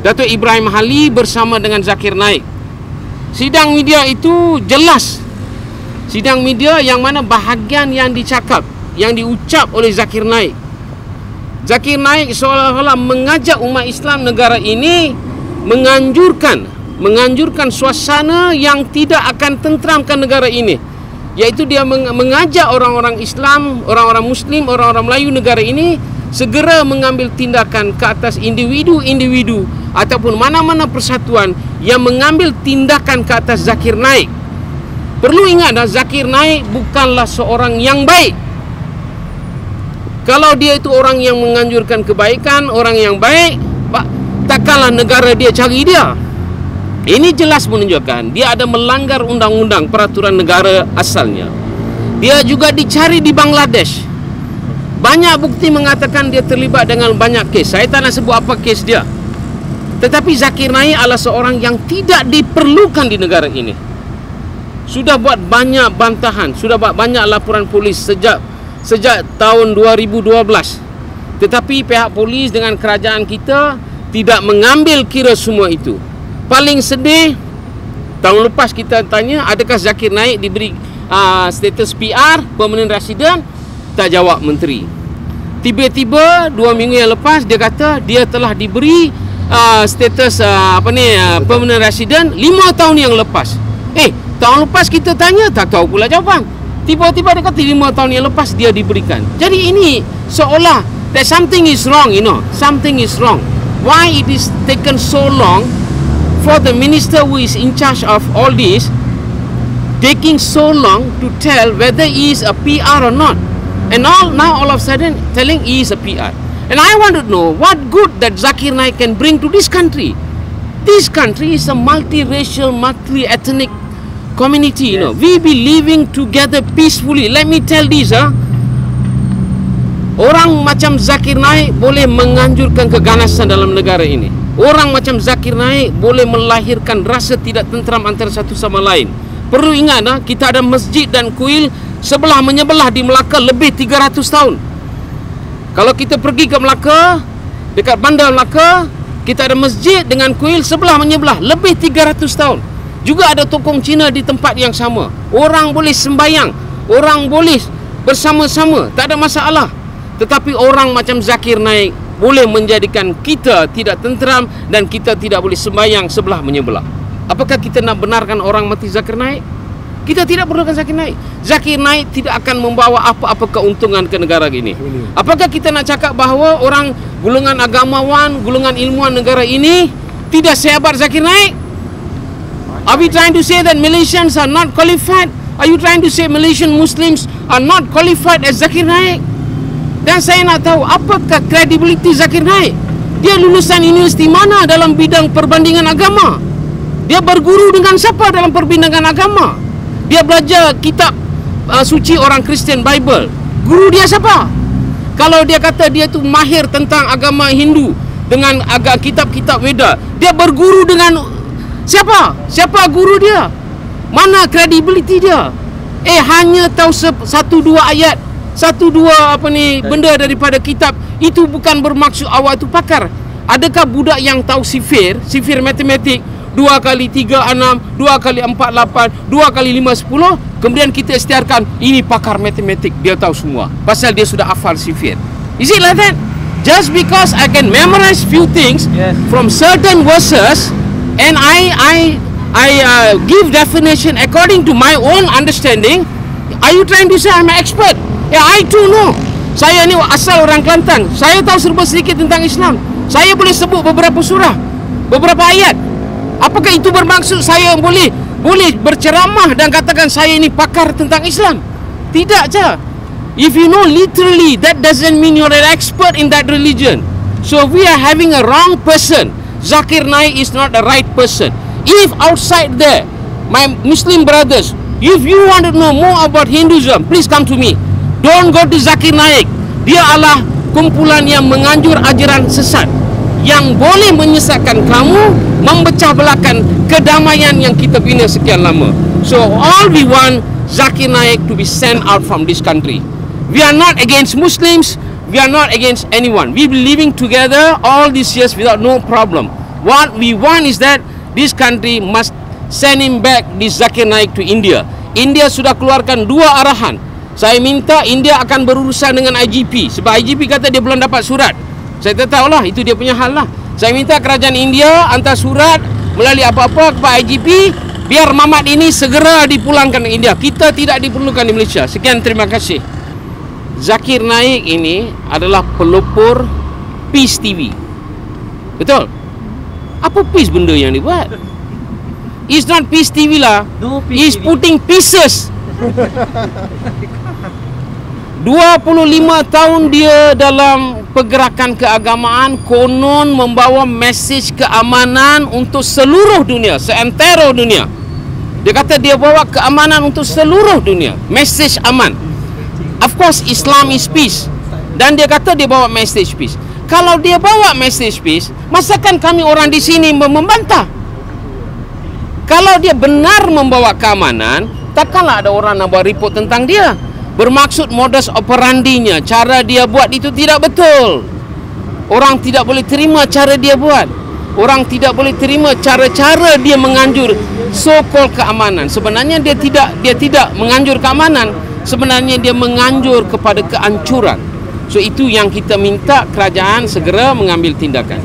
Datuk Ibrahim Hali bersama dengan Zakir Naik. Sidang media itu jelas. Sidang media yang mana bahagian yang dicakap, yang diucap oleh Zakir Naik. Zakir Naik seolah-olah mengajak umat Islam negara ini menganjurkan suasana yang tidak akan tenteramkan negara ini. Iaitu dia mengajak orang-orang Islam, orang-orang Muslim, orang-orang Melayu negara ini segera mengambil tindakan ke atas individu-individu ataupun mana-mana persatuan yang mengambil tindakan ke atas Zakir Naik. Perlu ingat, Zakir Naik bukanlah seorang yang baik. Kalau dia itu orang yang menganjurkan kebaikan, orang yang baik, takkanlah negara dia cari dia. Ini jelas menunjukkan dia ada melanggar undang-undang peraturan negara asalnya. Dia juga dicari di Bangladesh. Banyak bukti mengatakan dia terlibat dengan banyak kes. Saya tak nak sebut apa kes dia. Tetapi Zakir Naik adalah seorang yang tidak diperlukan di negara ini. Sudah buat banyak bantahan, sudah buat banyak laporan polis sejak tahun 2012. Tetapi pihak polis dengan kerajaan kita tidak mengambil kira semua itu. Paling sedih, tahun lepas kita tanya adakah Zakir Naik diberi status PR, permanent resident, tak jawab menteri. Tiba-tiba 2 minggu yang lepas dia kata dia telah diberi status permanent resident 5 tahun yang lepas. Tahun lepas kita tanya tak tahu pula jawapan. Tiba-tiba dia kata 5 tahun yang lepas dia diberikan. Jadi ini seolah that something is wrong, something is wrong. Why it is taken so long for the minister who is in charge of all this taking so long to tell whether he is a PR or not? And now all of a sudden telling he is a PR. And I want to know what good that Zakir Naik can bring to this country. This country is a multiracial, multi-ethnic community. Yes. We be living together peacefully. Let me tell this, orang macam Zakir Naik boleh menganjurkan keganasan dalam negara ini. Orang macam Zakir Naik boleh melahirkan rasa tidak tenteram antara satu sama lain. Perlu ingat, kita ada masjid dan kuil sebelah menyebelah di Melaka lebih 300 tahun. Kalau kita pergi ke Melaka, dekat bandar Melaka, kita ada masjid dengan kuil sebelah menyebelah lebih 300 tahun. Juga ada tokong Cina di tempat yang sama. Orang boleh sembayang, orang boleh bersama-sama, tak ada masalah. Tetapi orang macam Zakir Naik boleh menjadikan kita tidak tenteram dan kita tidak boleh sembayang sebelah menyebelah. Apakah kita nak benarkan orang mati Zakir Naik? Kita tidak perlukan Zakir Naik. Zakir Naik tidak akan membawa apa-apa keuntungan ke negara ini. Apakah kita nak cakap bahawa orang golongan agamawan, golongan ilmuwan negara ini tidak sehebat Zakir Naik? Are we trying to say that Malaysians are not qualified? Are you trying to say Malaysian Muslims are not qualified as Zakir Naik? Dan saya nak tahu apakah kredibiliti Zakir Naik. Dia lulusan universiti mana dalam bidang perbandingan agama? Dia berguru dengan siapa dalam perbandingan agama? Dia belajar kitab suci orang Kristian, Bible. Guru dia siapa? Kalau dia kata dia tu mahir tentang agama Hindu dengan kitab-kitab Veda, dia berguru dengan siapa? Siapa guru dia? Mana kredibiliti dia? Hanya tahu 1-2 ayat, 1-2 benda daripada kitab. Itu bukan bermaksud awak tu pakar. Adakah budak yang tahu sifir matematik, 2 kali 3 6, 2 kali 4 8, 2 kali 5 10, kemudian kita istiarkan ini pakar matematik, dia tahu semua pasal dia sudah hafal sifir. Is it like that? Just because I can memorize few things from certain verses and I give definition according to my own understanding, are you trying to say I'm an expert? I too know. Saya ni asal orang Kelantan. Saya tahu serba sedikit tentang Islam. Saya boleh sebut beberapa surah, beberapa ayat. Apakah itu bermaksud saya boleh berceramah dan katakan saya ini pakar tentang Islam? Tidak je. If you know literally, that doesn't mean you're an expert in that religion. So we are having a wrong person. Zakir Naik is not the right person. If outside there, my Muslim brothers, if you want to know more about Hinduism, please come to me. Don't go to Zakir Naik. Dia adalah kumpulan yang menganjur ajaran sesat yang boleh menyesatkan kamu, memecah belahkan kedamaian yang kita bina sekian lama. So all we want Zakir Naik to be sent out from this country. We are not against Muslims. We are not against anyone. We've been living together all these years without no problem. What we want is that this country must send him back, this Zakir Naik, to India. India sudah keluarkan 2 arahan. Saya minta India akan berurusan dengan IGP, sebab IGP kata dia belum dapat surat. Saya tak tahulah, itu dia punya hal lah. Saya minta kerajaan India hantar surat melalui apa-apa kepada IGP, biar Mamat ini segera dipulangkan ke India. Kita tidak diperlukan di Malaysia. Sekian, terima kasih. Zakir Naik ini adalah pelopor Peace TV. Betul? Apa peace benda yang dibuat? It's not Peace TV lah. He's putting pieces. 25 tahun dia dalam pergerakan keagamaan, konon membawa mesej keamanan untuk seluruh dunia, seantero dunia. Dia kata dia bawa keamanan untuk seluruh dunia, mesej aman. Of course Islam is peace, dan dia kata dia bawa mesej peace. Kalau dia bawa mesej peace, masakan kami orang di sini membantah? Kalau dia benar membawa keamanan, takkanlah ada orang nak buat report tentang dia. Bermaksud modus operandinya, cara dia buat itu tidak betul. Orang tidak boleh terima cara dia buat. Orang tidak boleh terima cara-cara dia menganjur so-called keamanan. Sebenarnya dia tidak menganjur keamanan. Sebenarnya dia menganjur kepada kehancuran. So itu yang kita minta kerajaan segera mengambil tindakan.